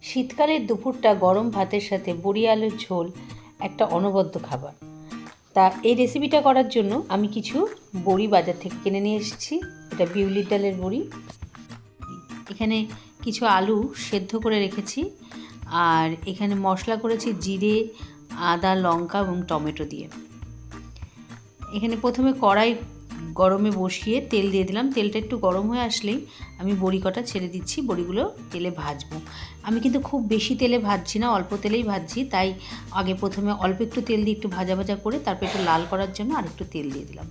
শীতকালের দুপুরটা গরম ভাতের সাথে বড়ি আলুর ঝোল একটা অনবদ্য খাবার। তা এই রেসিপিটা করার জন্য আমি কিছু বড়ি বাজার থেকে কিনে নিয়ে এসেছি। এটা বিউলির ডালের বড়ি। এখানে কিছু আলু সেদ্ধ করে রেখেছি, আর এখানে মশলা করেছি জিরে, আদা, লঙ্কা এবং টমেটো দিয়ে। এখানে প্রথমে কড়াই গরমে বসিয়ে তেল দিয়ে দিলাম। তেলটা একটু গরম হয়ে আসলেই আমি বড়ি কটা ছেড়ে দিচ্ছি। বড়িগুলো তেলে ভাজবো। আমি কিন্তু খুব বেশি তেলে ভাজছি না, অল্প তেলেই ভাজছি। তাই আগে প্রথমে অল্প একটু তেল দিয়ে একটু ভাজা ভাজা করে তারপর একটু লাল করার জন্য আর একটু তেল দিয়ে দিলাম।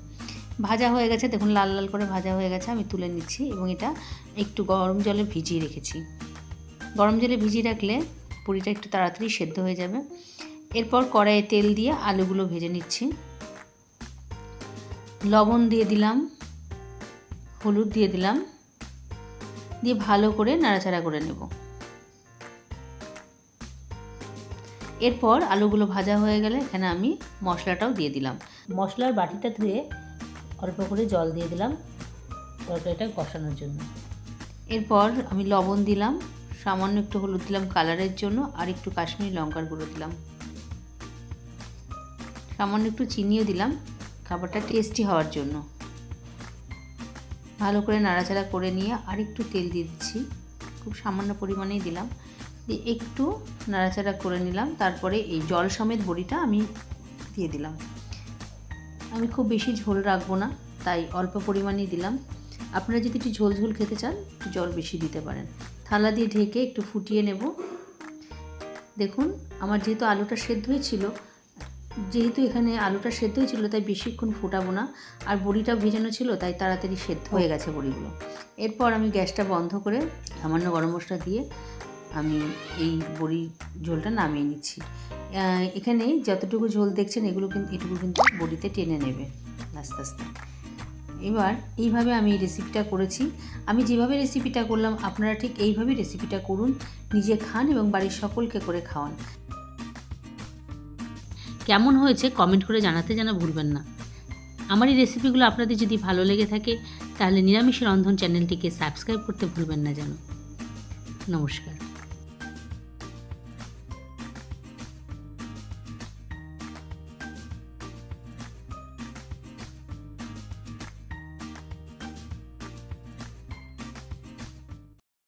ভাজা হয়ে গেছে, দেখুন লাল লাল করে ভাজা হয়ে গেছে। আমি তুলে নিচ্ছি এবং এটা একটু গরম জলে ভিজিয়ে রেখেছি। গরম জলে ভিজিয়ে রাখলে বড়িটা একটু তাড়াতাড়ি সেদ্ধ হয়ে যাবে। এরপর কড়াইয়ে তেল দিয়ে আলুগুলো ভেজে নিচ্ছি। লবণ দিয়ে দিলাম, হলুদ দিয়ে দিলাম, দিয়ে ভালো করে নাড়াচাড়া করে নেব। এরপর আলুগুলো ভাজা হয়ে গেলে এখানে আমি মশলাটাও দিয়ে দিলাম। মশলার বাটিটা ধুয়ে অল্প করে জল দিয়ে দিলাম তরকারিটা কষানোর জন্য। এরপর আমি লবণ দিলাম, সামান্য একটু হলুদ দিলাম কালারের জন্য, আর একটু কাশ্মীরি লঙ্কার গুঁড়ো দিলাম, সামান্য একটু চিনিও দিলাম খাবারটা টেস্টি হওয়ার জন্য। ভালো করে নাড়াচাড়া করে নিয়ে আর একটু তেল দিয়ে দিচ্ছি, খুব সামান্য পরিমাণেই দিলাম, দিয়ে একটু নাড়াচাড়া করে নিলাম। তারপরে এই জল সমেত বড়িটা আমি দিয়ে দিলাম। আমি খুব বেশি ঝোল রাখবো না, তাই অল্প পরিমাণেই দিলাম। আপনারা যদি একটু ঝোল ঝোল খেতে চান জল বেশি দিতে পারেন। থালা দিয়ে ঢেকে একটু ফুটিয়ে নেব। দেখুন আমার যেহেতু আলুটা সেদ্ধ হয়েছিল, তাই বেশিক্ষণ ফোটাবো না, আর বড়িটা ভেজানো ছিল তাই তাড়াতাড়ি সেদ্ধ হয়ে গেছে বড়িগুলো। এরপর আমি গ্যাসটা বন্ধ করে সামান্য গরম মশলা দিয়ে আমি এই বড়ির ঝোলটা নামিয়ে নিচ্ছি। এখানে যতটুকু ঝোল দেখছেন এটুকু কিন্তু বড়িতে টেনে নেবে আস্তে আস্তে। এবার এইভাবে আমি রেসিপিটা করেছি। আমি যেভাবে রেসিপিটা করলাম আপনারা ঠিক এইভাবেই রেসিপিটা করুন, নিজে খান এবং বাড়ির সকলকে করে খাওয়ান। কেমন হয়েছে কমেন্ট করে জানাতে যেন ভুলবেন না। আমার এই রেসিপিগুলো আপনাদের যদি ভালো লেগে থাকে তাহলে নিরামিষ রন্ধন চ্যানেলটিকে সাবস্ক্রাইব করতে ভুলবেন না যেন। নমস্কার।